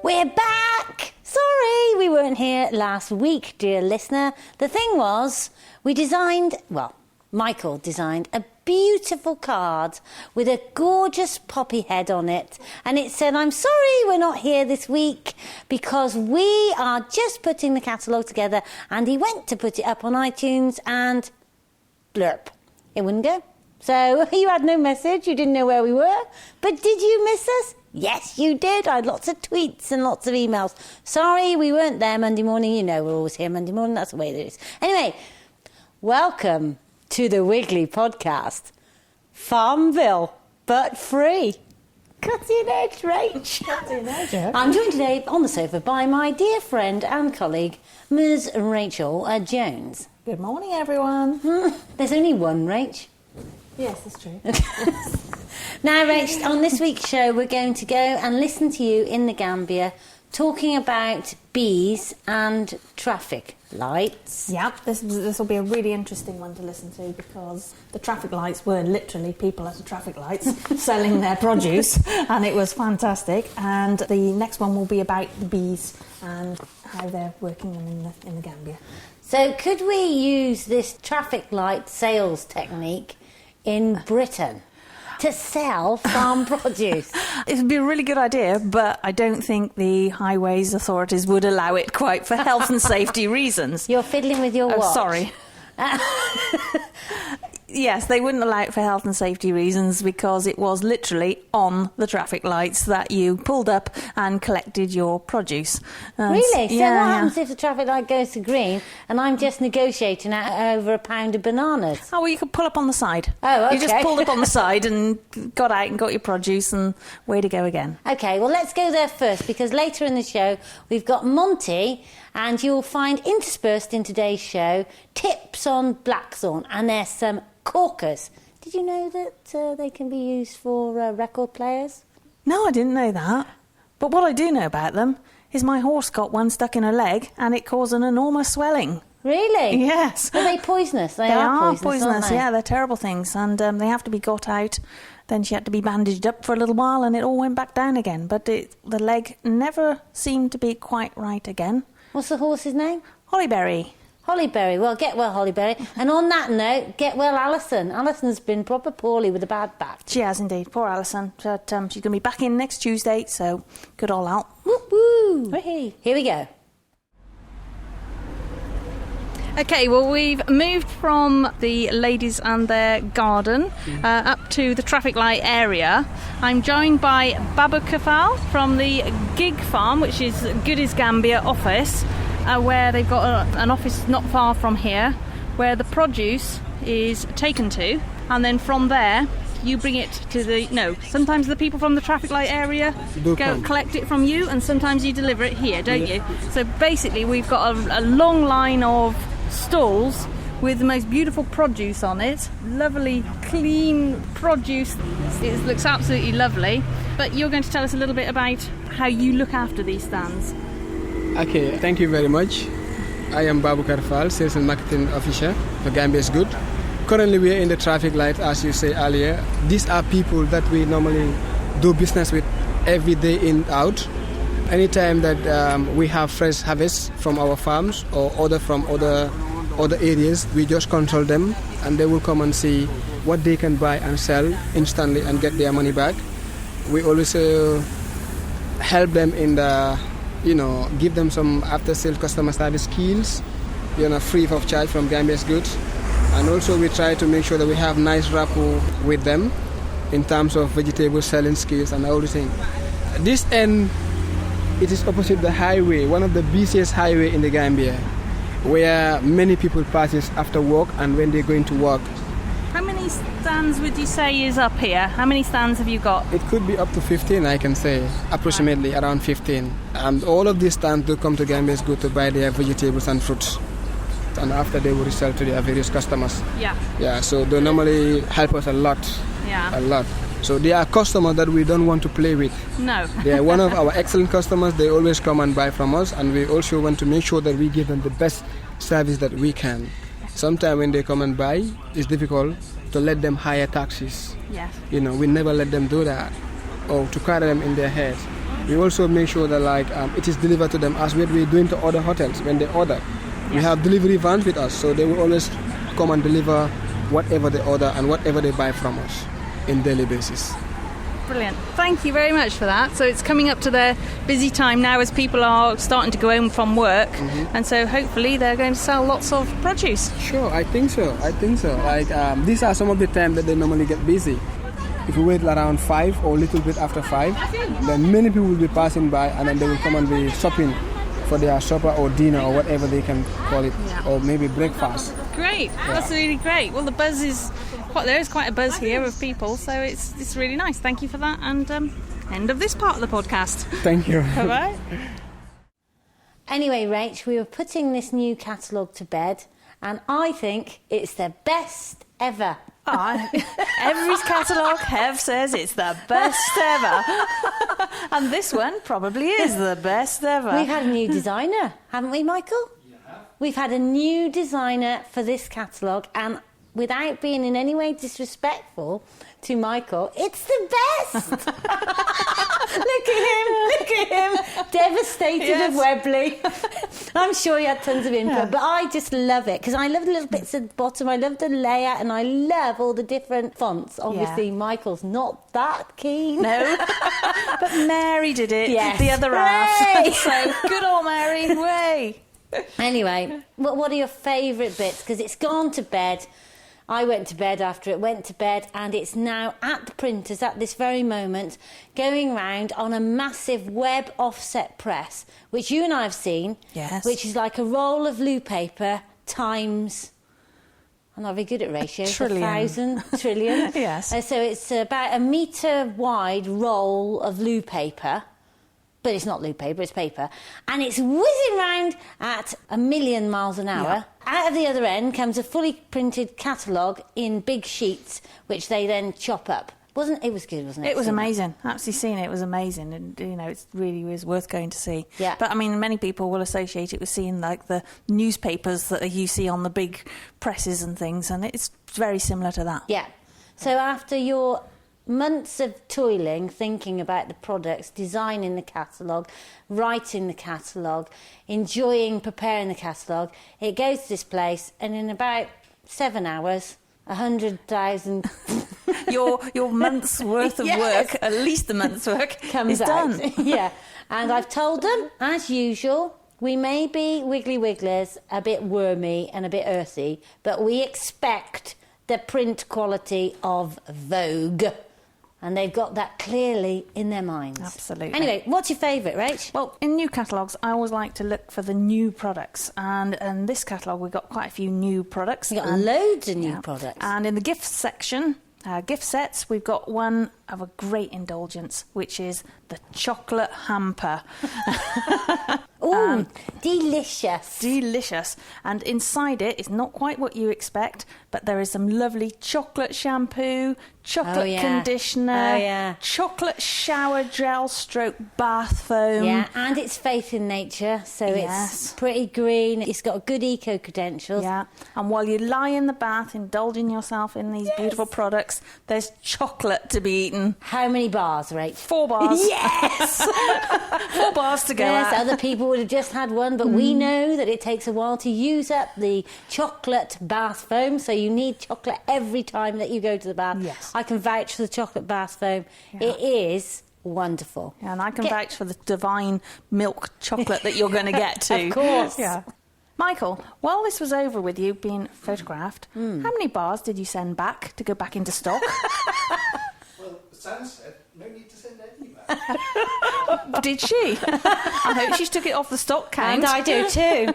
We're back! Sorry we weren't here last week, dear listener. The thing was, Michael designed a beautiful card with a gorgeous poppy head on it. And it said, I'm sorry we're not here this week because we are just putting the catalogue together. And he went to put it up on iTunes and blurp. It wouldn't go. So you had no message, you didn't know where we were. But did you miss us? Yes, you did. I had lots of tweets and lots of emails. Sorry, we weren't there Monday morning. You know we're always here Monday morning. That's the way it is. Anyway, welcome to the Wiggly Podcast. Farmville, but free. Cutting edge, Rach. Cutting edge, yeah. I'm joined today on the sofa by my dear friend and colleague, Ms. Rachel Jones. Good morning, everyone. There's only one Rach. Yes, that's true. Now, Rach, on this week's show, we're going to go and listen to you in the Gambia talking about bees and traffic lights. Yep, this will be a really interesting one to listen to because the traffic lights were literally people at the traffic lights selling their produce, and it was fantastic. And the next one will be about the bees and how they're working in the Gambia. So could we use this traffic light sales technique in Britain to sell farm produce? It would be a really good idea, but I don't think the highways authorities would allow it quite for health and safety reasons. You're fiddling with your watch. Sorry. Yes, they wouldn't allow it for health and safety reasons because it was literally on the traffic lights that you pulled up and collected your produce. Really? So what happens if the traffic light goes to green and I'm just negotiating over a pound of bananas? Oh, well, you could pull up on the side. Oh, okay. You just pulled up on the side and got out and got your produce and way to go again. OK, well, let's go there first because later in the show we've got Monty and you'll find interspersed in today's show tips on blackthorn, and there's some corkers. Did you know that they can be used for record players? No, I didn't know that. But what I do know about them is my horse got one stuck in her leg and it caused an enormous swelling. Really? Yes. Are they poisonous? They are poisonous, aren't they? Yeah, they're terrible things. And they have to be got out. Then she had to be bandaged up for a little while and it all went back down again. But the leg never seemed to be quite right again. What's the horse's name? Hollyberry. Hollyberry. Well, get well, Hollyberry. And on that note, get well, Alison. Alison's been proper poorly with a bad back. She has indeed. Poor Alison. But she's going to be back in next Tuesday, so good all out. Whoop woo. Hey. Here we go. Okay, well, we've moved from the ladies and their garden up to the traffic light area. I'm joined by Babu Kafal from the Gig Farm, which is Goodies Gambia office, where they've got an office not far from here, where the produce is taken to, and then from there you bring it to sometimes the people from the traffic light area go collect it from you, and sometimes you deliver it here, don't you? So basically we've got a long line of stalls with the most beautiful produce on it, lovely clean produce. It looks absolutely lovely. But you're going to tell us a little bit about how you look after these stands. Okay, thank you very much. I am Babu Karfal, Sales and Marketing Officer for Gambia is Good. Currently we are in the traffic light, as you said earlier. These are people that we normally do business with every day in out. Anytime that we have fresh harvests from our farms or order from other areas, we just control them and they will come and see what they can buy and sell instantly and get their money back. We always help them in the, give them some after-sale customer service skills, free of charge from Gambia's Goods. And also we try to make sure that we have nice rapport with them in terms of vegetable selling skills and everything. This end, it is opposite the highway, one of the busiest highway in the Gambia, where many people passes after work and when they're going to work. How many stands would you say is up here? How many stands have you got? It could be up to 15, I can say, approximately around 15. And all of these stands do come to Gambia's Good to buy their vegetables and fruits. And after they will resell to their various customers. Yeah, so they normally help us a lot. A lot. So they are customers that we don't want to play with. No. They are one of our excellent customers. They always come and buy from us, and we also want to make sure that we give them the best service that we can. Sometimes when they come and buy, it's difficult to let them hire taxis. Yes. We never let them do that, or to carry them in their head. We also make sure that it is delivered to them as what we're doing to other hotels when they order. We have delivery vans with us, so they will always come and deliver whatever they order and whatever they buy from us in daily basis. Brilliant. Thank you very much for that. So it's coming up to their busy time now as people are starting to go home from work, and so hopefully they're going to sell lots of produce. Sure, I think so. These are some of the times that they normally get busy. If we wait around 5 or a little bit after 5, then many people will be passing by and then they will come and be shopping for their supper or dinner or whatever they can call it, or maybe breakfast. Great. That's really great. Well, the buzz is... there is quite a buzz here of people, so it's really nice. Thank you for that, and end of this part of the podcast. Thank you. All right. Anyway, Rach, we were putting this new catalogue to bed, and I think it's the best ever. Every catalogue Hev says it's the best ever. And this one probably is the best ever. We've had a new designer, haven't we, Michael? Yeah. We've had a new designer for this catalogue, and without being in any way disrespectful to Michael, it's the best. Look at him, devastated of Webley. I'm sure he had tons of input, but I just love it because I love the little bits at the bottom, I love the layout, and I love all the different fonts. Obviously, Michael's not that keen. No, but Mary did it, the other half. So good old Mary, way. Anyway, what are your favourite bits? Because it's gone to bed. I went to bed after it went to bed, and it's now at the printers at this very moment, going round on a massive web offset press, which you and I have seen, which is like a roll of loo paper times... I'm not very good at ratios. 1,000 trillion. Yes. So it's about a metre wide roll of loo paper. But it's not loo paper, it's paper. And it's whizzing round at 1,000,000 miles an hour. Out of the other end comes a fully printed catalogue in big sheets, which they then chop up. It was good, wasn't it? It was amazing. Actually seeing it was amazing, and it really was worth going to see. Yeah. But I mean, many people will associate it with seeing like the newspapers that you see on the big presses and things, and it's very similar to that. Yeah. So after your months of toiling, thinking about the products, designing the catalogue, writing the catalogue, enjoying preparing the catalogue, it goes to this place, and in about 7 hours, 100,000 your month's worth of work, at least a month's work, comes is done. Yeah, and I've told them, as usual, we may be Wiggly Wigglers, a bit wormy and a bit earthy, but we expect the print quality of Vogue. And they've got that clearly in their minds. Absolutely. Anyway, what's your favourite, Rach? Well, in new catalogues, I always like to look for the new products. And in this catalogue, we've got quite a few new products. We've got loads of new products. And in the gift section, gift sets, we've got one of a great indulgence, which is the chocolate hamper. Oh, delicious. Delicious. And inside it is not quite what you expect, but there is some lovely chocolate shampoo, chocolate conditioner, chocolate shower gel stroke bath foam. Yeah, and it's faith in nature, so it's pretty green. It's got good eco credentials. Yeah, and while you lie in the bath indulging yourself in these beautiful products, there's chocolate to be eaten. How many bars, Rach? 4 bars. Yes! 4 bars to go Yes, at. other people would have just had one, but we know that it takes a while to use up the chocolate bath foam, so you need chocolate every time that you go to the bath. Yes. I can vouch for the chocolate bath foam. Yeah. It is wonderful. Yeah, and I can vouch for the divine milk chocolate that you're going to get too. Of course. Yeah. Michael, while this was over with you being photographed, how many bars did you send back to go back into stock? Well, Sam said no need to send any back. Did she? I hope she took it off the stock count. And I do too.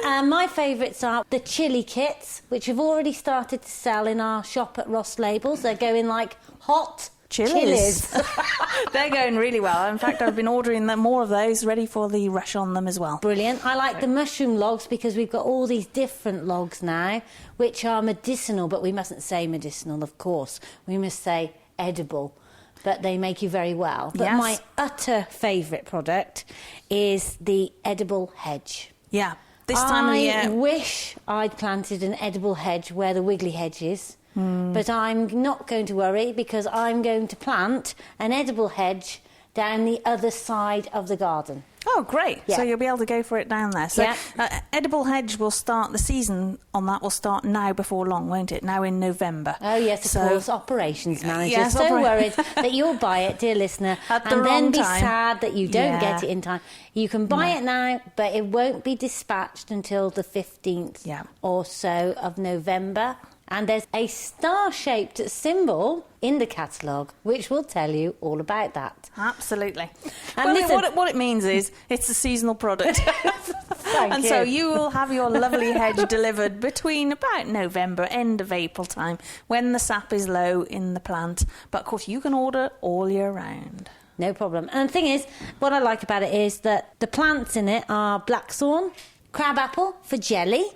And my favourites are the chili kits, which have already started to sell in our shop at Ross Labels. They're going like hot chilies. They're going really well. In fact, I've been ordering more of those, ready for the rush on them as well. Brilliant. I like the mushroom logs because we've got all these different logs now, which are medicinal, but we mustn't say medicinal, of course. We must say edible. But they make you very well. But my utter favourite product is the edible hedge. Yeah, this time of the year. I wish I'd planted an edible hedge where the wiggly hedge is. But I'm not going to worry because I'm going to plant an edible hedge down the other side of the garden. Oh, great. Yeah. So you'll be able to go for it down there. So Yeah. Edible Hedge will start, the season on that will start now before long, won't it? Now in November. Oh, yes, of course, operations manager. Yes, So worried that you'll buy it, dear listener, At the and then wrong be time. sad that you don't Yeah. get it in time. You can buy it now, but it won't be dispatched until the 15th Yeah. or so of November. And there's a star-shaped symbol in the catalogue which will tell you all about that. Absolutely. And Well, listen- what it means is it's a seasonal product. Thank And you. so you will have your lovely hedge delivered between about November, end of April time, when the sap is low in the plant. But of course, you can order all year round. No problem. And the thing is, what I like about it is that the plants in it are blackthorn, crabapple for jelly,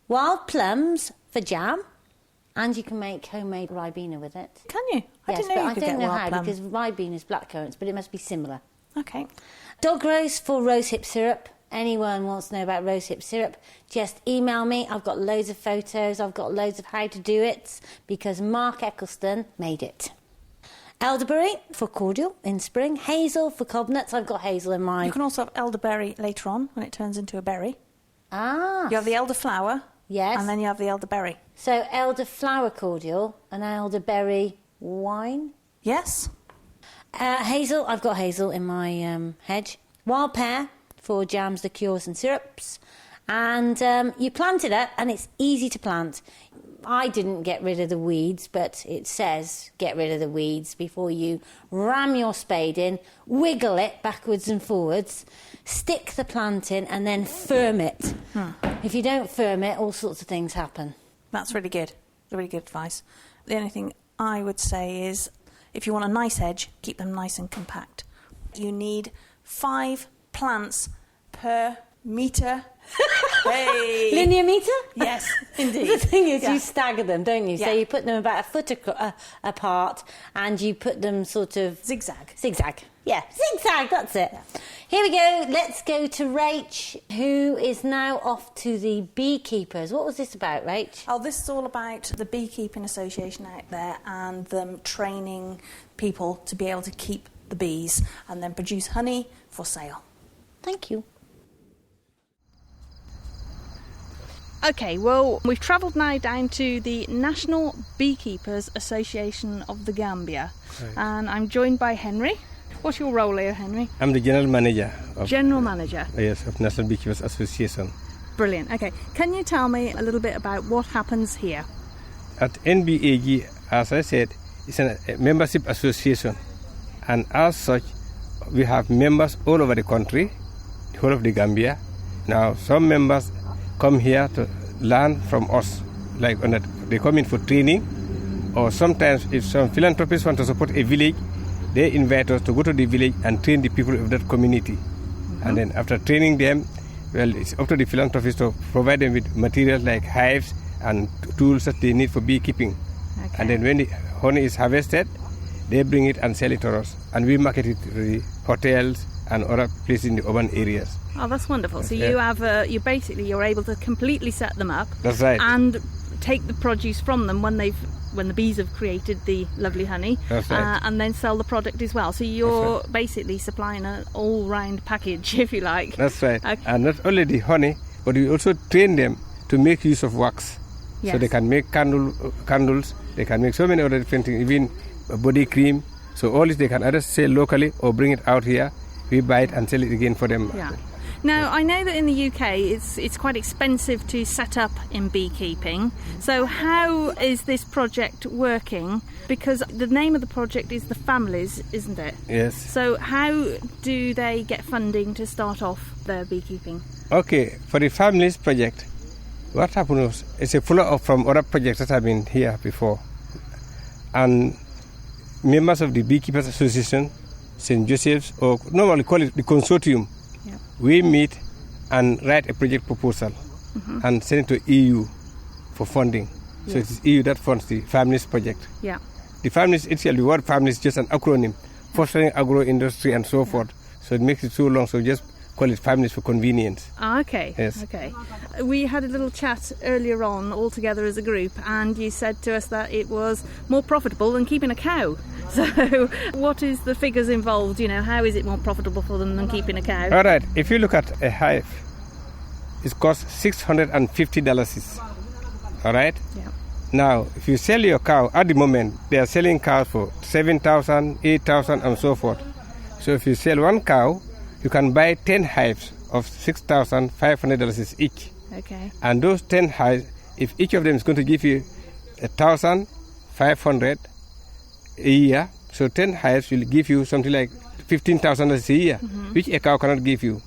wild plums for jam, and you can make homemade ribena with it. Can you? I Yes, didn't know but you I could don't get know wild how plum. because ribena is blackcurrants, but it must be similar. Okay. Dog rose for rosehip syrup. Anyone wants to know about rosehip syrup, just email me. I've got loads of photos. I've got loads of how to do it because Mark Eccleston made it. Elderberry for cordial in spring. Hazel for cob nuts. I've got hazel in You mine. can also have elderberry later on when it turns into a berry. Ah, You have the elderflower. yes. And then you have the elderberry. So elderflower cordial and elderberry wine. Yes. Hazel, I've got hazel in my hedge. Wild pear for jams, liqueurs and syrups. And you plant it up and it's easy to plant. I didn't get rid of the weeds, but it says get rid of the weeds before you ram your spade in, wiggle it backwards and forwards, stick the plant in and then firm it. If you don't firm it, all sorts of things happen. That's really good. Really good advice. The only thing I would say is if you want a nice hedge, keep them nice and compact. You need 5 plants per metre. Hey! Linear metre? Yes, indeed. The thing is, Yeah. you stagger them, don't you? So Yeah. you put them about a foot apart and you put them sort of... Zigzag. Zigzag. Yeah, zigzag, that's it. Here we go. Let's go to Rach, who is now off to the beekeepers. What was this about, Rach? Oh, this is all about the Beekeeping Association out there and them training people to be able to keep the bees and then produce honey for sale. Thank you. Okay, well, we've travelled now down to the National Beekeepers Association of the Gambia, and I'm joined by Henry. What's your role here, Henry? I'm the general manager of General Manager. of National Beekeepers Association. Brilliant. Okay, can you tell me a little bit about what happens here? At NBAG, as I said, it's a membership association, and as such, we have members all over the country, the whole of the Gambia. Now, some members come here to learn from us, like on that, they come in for training, or sometimes if some philanthropists want to support a village, they invite us to go to the village and train the people of that community. And then after training them, well, it's up to the philanthropists to provide them with materials like hives and tools that they need for beekeeping. Okay. And then when the honey is harvested, they bring it and sell it to us. And we market it to the hotels and other places in the urban areas. Oh, that's wonderful. So Yeah. you have, you're able to completely set them up. That's right. And take the produce from them when the bees have created the lovely honey, That's right. and then sell the product as well. So you're basically supplying an all-round package, if you like. That's right. Okay. And not only the honey, but we also train them to make use of wax. Yes. So they can make candles, they can make so many other different things, even body cream. So all this they can either sell locally or bring it out here. We buy it and sell it again for them. Yeah. Now, I know that in the UK it's quite expensive to set up in beekeeping. So how is this project working? Because the name of the project is The Families, isn't it? Yes. So how do they get funding to start off their beekeeping? Okay, for the families project, what happened was it's a follow-up from other projects that have been here before. And members of the Beekeepers Association, St. Joseph's, or normally call it the consortium, Yeah. we meet and write a project proposal and send it to EU for funding. So it is EU that funds the families project. Yeah. The families itself, the word family is just an acronym, fostering agro-industry and so forth. So it makes it so long, so just call it 5 minutes for convenience. Okay. Yes. Okay. We had a little chat earlier on all together as a group, and you said to us that it was more profitable than keeping a cow. So what is the figures involved? How is it more profitable for them than keeping a cow? All right. If you look at a hive, it costs $650. All right? Yeah. Now, if you sell your cow, at the moment, they are selling cows for $7,000, $8,000, and so forth. So if you sell one cow, you can buy 10 hives of $6,500 each. Okay. And those 10 hives, if each of them is going to give you $1,500 a year, so 10 hives will give you something like $15,000 a year, which a cow cannot give you.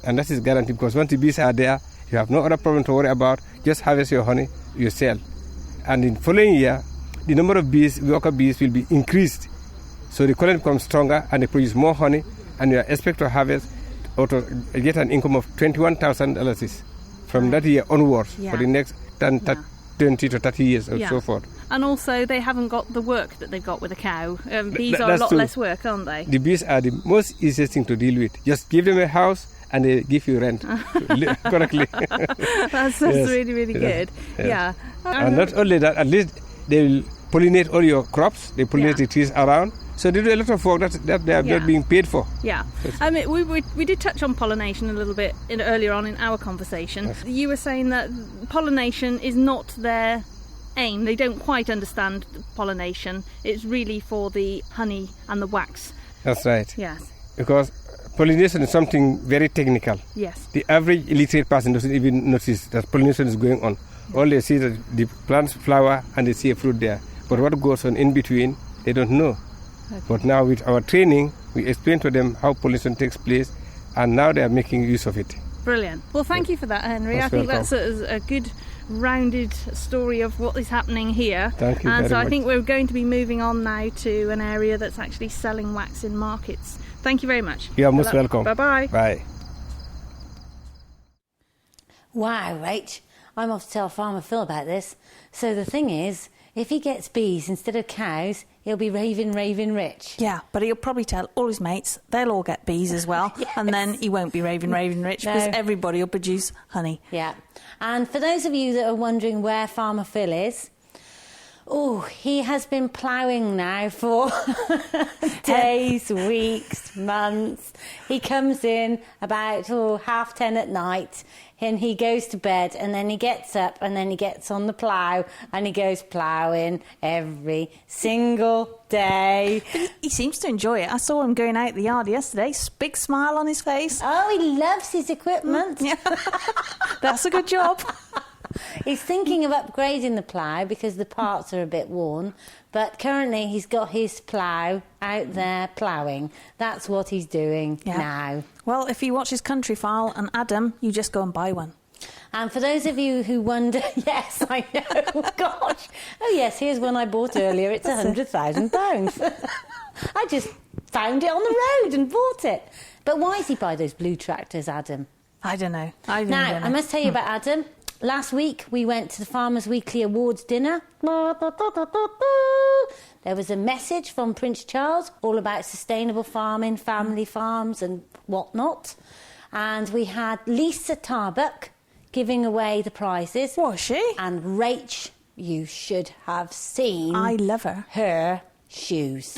And that is guaranteed, because once the bees are there, you have no other problem to worry about. Just harvest your honey, you sell. And in the following year, the number of bees, worker bees, will be increased. So the colony becomes stronger and they produce more honey, and you expect to harvest or to get an income of $21,000 from that year onwards for the next 20 to 30 years and so forth. And also, they haven't got the work that they've got with a cow. Bees are a lot less work, aren't they? The bees are the most easiest thing to deal with. Just give them a house and they give you rent correctly. That's really, really good. Yeah. And not only that, at least they will pollinate all your crops. They pollinate the trees around. So they do a lot of work that they are not being paid for. Yeah. We did touch on pollination a little bit earlier on in our conversation. Yes. You were saying that pollination is not their aim. They don't quite understand pollination. It's really for the honey and the wax. That's right. Yes. Because pollination is something very technical. Yes. The average illiterate person doesn't even notice that pollination is going on. All they see is that the plants flower and they see a fruit there. But what goes on in between, they don't know. Okay. But now with our training, we explain to them how pollination takes place, and now they are making use of it. Brilliant. Well, thank you for that, Henry. I think that's a good rounded story of what is happening here. Thank you very much. I think we're going to be moving on now to an area that's actually selling wax in markets. Thank you very much. You are most welcome. Bye-bye. Bye. Wow, Rach, I'm off to tell Farmer Phil about this. So the thing is, if he gets bees instead of cows, he'll be raving rich. Yeah, but he'll probably tell all his mates, they'll all get bees as well. Yes. And then he won't be raving rich because everybody will produce honey. Yeah. And for those of you that are wondering where Farmer Phil is, he has been ploughing now for days, weeks, months. He comes in about 10:30 at night, and he goes to bed, and then he gets up, and then he gets on the plough, and he goes ploughing every single day. But he seems to enjoy it. I saw him going out the yard yesterday, big smile on his face. Oh, he loves his equipment. Yeah. That's a good job. He's thinking of upgrading the plough because the parts are a bit worn, but currently he's got his plough out there ploughing. That's what he's doing now. Well, if you watch his Country File and Adam, you just go and buy one. And for those of you who wonder, yes, I know, gosh. Oh, yes, here's one I bought earlier. It's £100,000. I just found it on the road and bought it. But why does he buy those blue tractors, Adam? I don't know. I must tell you about Adam. Last week, we went to the Farmers Weekly Awards dinner. There was a message from Prince Charles all about sustainable farming, family farms and whatnot. And we had Lisa Tarbuck giving away the prizes. Was she? And Rach, you should have seen. I love her. Her shoes.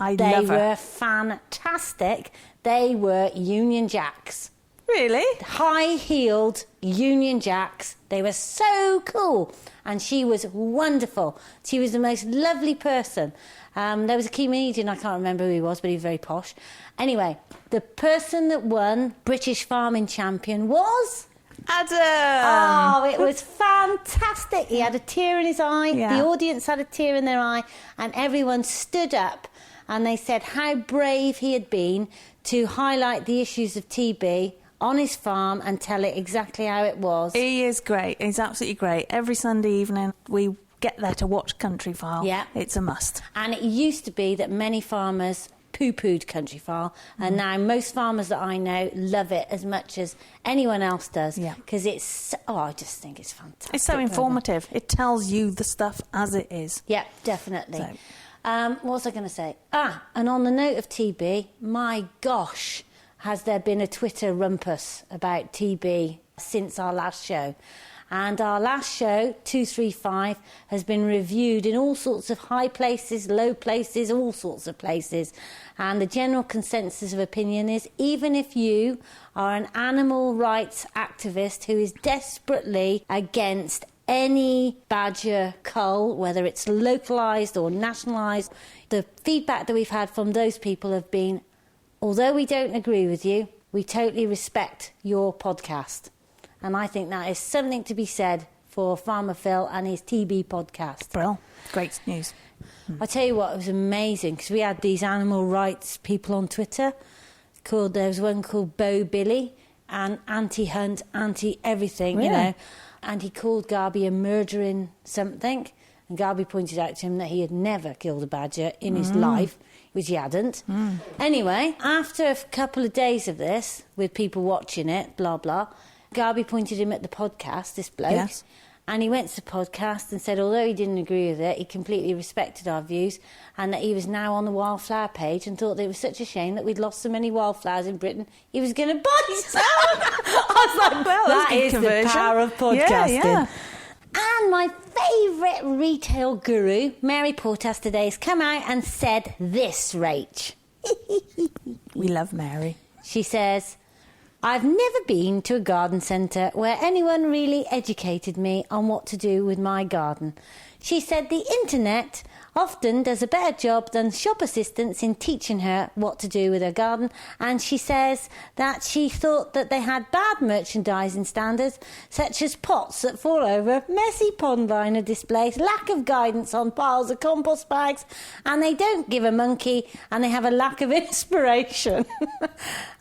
They were fantastic. They were Union Jacks. Really? High-heeled Union Jacks. They were so cool. And she was wonderful. She was the most lovely person. There was a comedian, I can't remember who he was, but he was very posh. Anyway, the person that won British Farming Champion was... Adam! Oh, it was fantastic. He had a tear in his eye. Yeah. The audience had a tear in their eye. And everyone stood up and they said how brave he had been to highlight the issues of TB on his farm and tell it exactly how it was. He is great. He's absolutely great. Every Sunday evening we get there to watch Country File. Yeah. It's a must. And it used to be that many farmers poo-pooed Country File, and now most farmers that I know love it as much as anyone else does. Yeah. Because it's... I just think it's fantastic. It's so informative. It tells you the stuff as it is. Yeah, definitely. So. What was I going to say? And on the note of TB, my gosh... has there been a Twitter rumpus about TB since our last show. And our last show, 235, has been reviewed in all sorts of high places, low places, all sorts of places. And the general consensus of opinion is, even if you are an animal rights activist who is desperately against any badger cull, whether it's localised or nationalised, the feedback that we've had from those people have been, although we don't agree with you, we totally respect your podcast. And I think that is something to be said for Farmer Phil and his TB podcast. Brill. Great news. I tell you what, it was amazing, because we had these animal rights people on Twitter. There was one called Bo Billy, and anti-hunt, anti-everything, you know. And he called Garby a murdering something. And Garby pointed out to him that he had never killed a badger in his life, which he hadn't. Anyway, after a couple of days of this, with people watching it, blah, blah, Garby pointed him at the podcast, this bloke. Yes. And he went to the podcast and said, although he didn't agree with it, he completely respected our views, and that he was now on the wildflower page and thought that it was such a shame that we'd lost so many wildflowers in Britain, he was going to buy some. I was like, well, that is the power of podcasting. Yeah. And my favourite retail guru, Mary Portas, today has come out and said this, Rach. We love Mary. She says, I've never been to a garden centre where anyone really educated me on what to do with my garden. She said the internet often does a better job than shop assistants in teaching her what to do with her garden, and she says that she thought that they had bad merchandising standards, such as pots that fall over, messy pond liner displays, lack of guidance on piles of compost bags, and they don't give a monkey, and they have a lack of inspiration.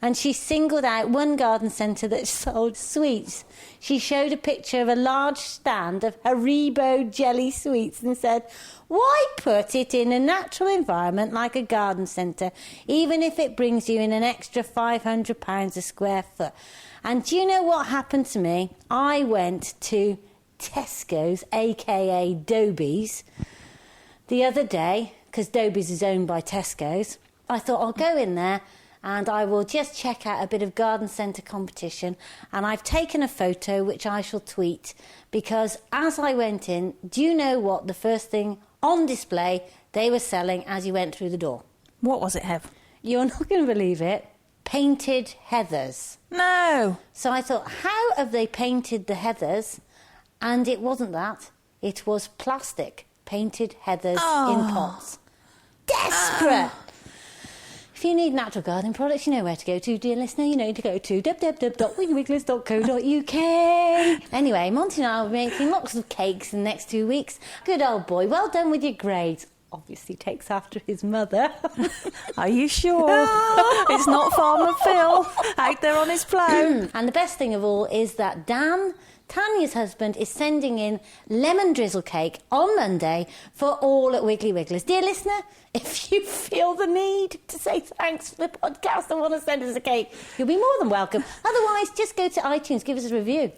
And she singled out one garden centre that sold sweets. She showed a picture of a large stand of Haribo jelly sweets and said, why put it in a natural environment like a garden centre, even if it brings you in an extra £500 a square foot? And do you know what happened to me? I went to Tesco's, a.k.a. Dobies, the other day, because Dobies is owned by Tesco's. I thought I'll go in there and I will just check out a bit of garden centre competition. And I've taken a photo which I shall tweet, because as I went in, do you know what the first thing on display they were selling as you went through the door? What was it, Hev? You're not going to believe it. Painted heathers. No! So I thought, how have they painted the heathers? And it wasn't that. It was plastic painted heathers in pots. Desperate! If you need natural gardening products, you know where to go to, dear listener. You know to go to www.wigglywiggles.co.uk. Anyway, Monty and I will be making lots of cakes in the next 2 weeks. Good old boy. Well done with your grades. Obviously takes after his mother. Are you sure? It's not Farmer Phil out there on his plough. And the best thing of all is that Dan, Tanya's husband, is sending in lemon drizzle cake on Monday for all at Wiggly Wigglers. Dear listener, if you feel the need to say thanks for the podcast and want to send us a cake, you'll be more than welcome. Otherwise, just go to iTunes, give us a review.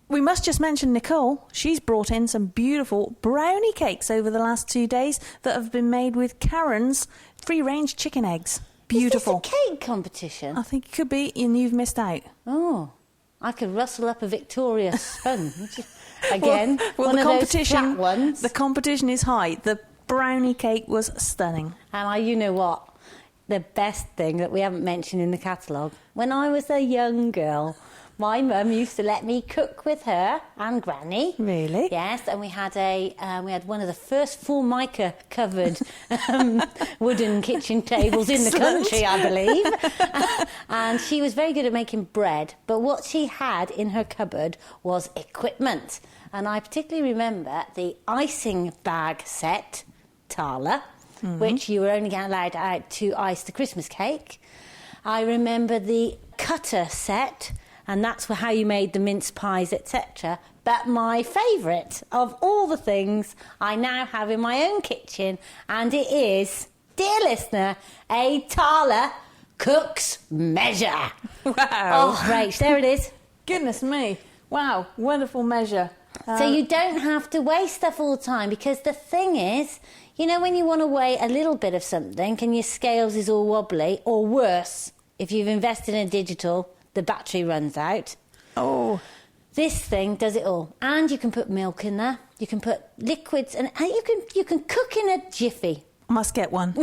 We must just mention Nicole. She's brought in some beautiful brownie cakes over the last 2 days that have been made with Karen's free-range chicken eggs. Beautiful. Is this a cake competition? I think it could be, and you've missed out. Oh, I could rustle up a Victoria sponge again. Well, one the of competition, those flat ones. The competition is high. The brownie cake was stunning. And you know what? The best thing that we haven't mentioned in the catalogue, when I was a young girl, my mum used to let me cook with her and Granny. Really? Yes, and we had one of the first Formica covered wooden kitchen tables in the country, I believe. And she was very good at making bread, but what she had in her cupboard was equipment. And I particularly remember the icing bag set, Tala, which you were only allowed out to ice the Christmas cake. I remember the cutter set, and that's how you made the mince pies, etc. But my favourite of all the things I now have in my own kitchen, and it is, dear listener, a Tala Cook's Measure. Wow. Oh, Rach, there it is. Goodness me. Wow, wonderful measure. So you don't have to weigh stuff all the time, because the thing is, you know, when you want to weigh a little bit of something and your scales is all wobbly, or worse, if you've invested in digital, the battery runs out. Oh. This thing does it all. And you can put milk in there. You can put liquids, and you can cook in a jiffy. I must get one.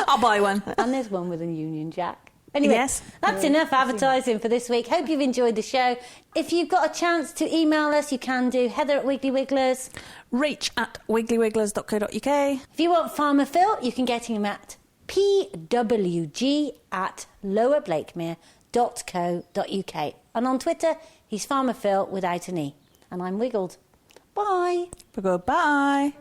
I'll buy one. And there's one with a Union Jack. Anyway, Yes. that's enough advertising for this week. Hope you've enjoyed the show. If you've got a chance to email us, you can do. Heather at Wiggly Wigglers. Reach at wigglyWigglers.co.uk. If you want Farmer Phil, you can get him at pwg@lowerblakemere.co.uk. And on Twitter, he's Farmer Phil without an E. And I'm Wiggled. Bye. Goodbye.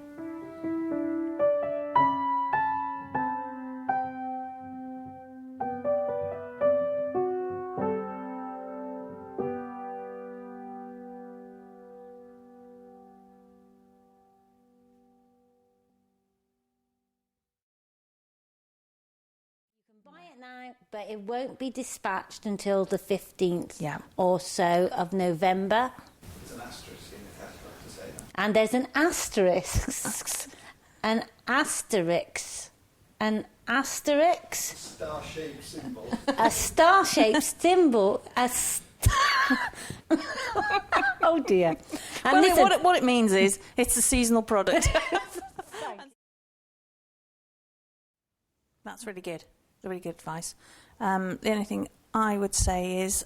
Buy it now, but it won't be dispatched until the 15th Yeah. or so of November. There's an asterisk in the catalogue to say that. And there's an asterisk. An asterisk. An asterisk. Star-shaped symbol. A star-shaped symbol. Oh dear. And Well, listen, what it means is it's a seasonal product. That's really good. Really good advice. The only thing I would say is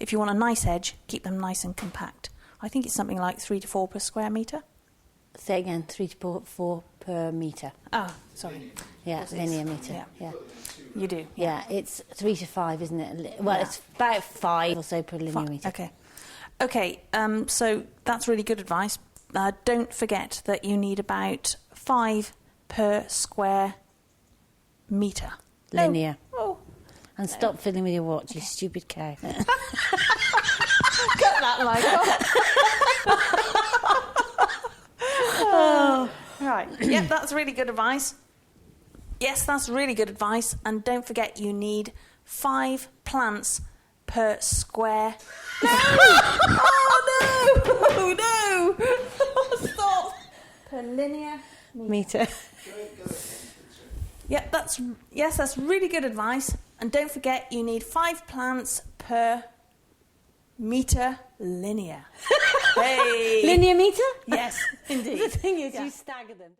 if you want a nice edge, keep them nice and compact. I think it's something like 3 to 4 per square metre. say again, 3 to 4 per metre. Oh, sorry. Yeah, linear metre. Yeah. Yeah. You do. Yeah, it's 3 to 5, isn't it? Well, Yeah. it's about 5 or so per linear metre. Okay. So that's really good advice. Don't forget that you need about 5 per square metre. Linear. Oh. And stop fiddling with your watch, you stupid cow. Cut that, Michael. Right. Yep, that's really good advice. Yes, that's really good advice. And don't forget, you need 5 plants per square. No! Oh, no! Stop! Per linear Metre. Yep, that's really good advice. And don't forget, you need 5 plants per metre linear. Hey! Linear metre? Yes, indeed. The thing is, you stagger them.